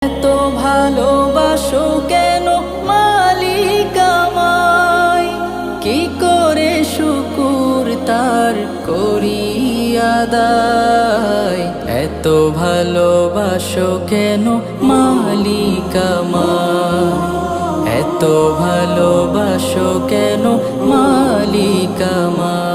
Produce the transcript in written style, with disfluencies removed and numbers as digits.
এত ভালোবাসো কেন মালিক আমায়, কি করে শুকুর তার করি আদায়। এত ভালোবাসো কেন মালিক আমায়, এত ভালোবাসো কেন মালিক আমায়।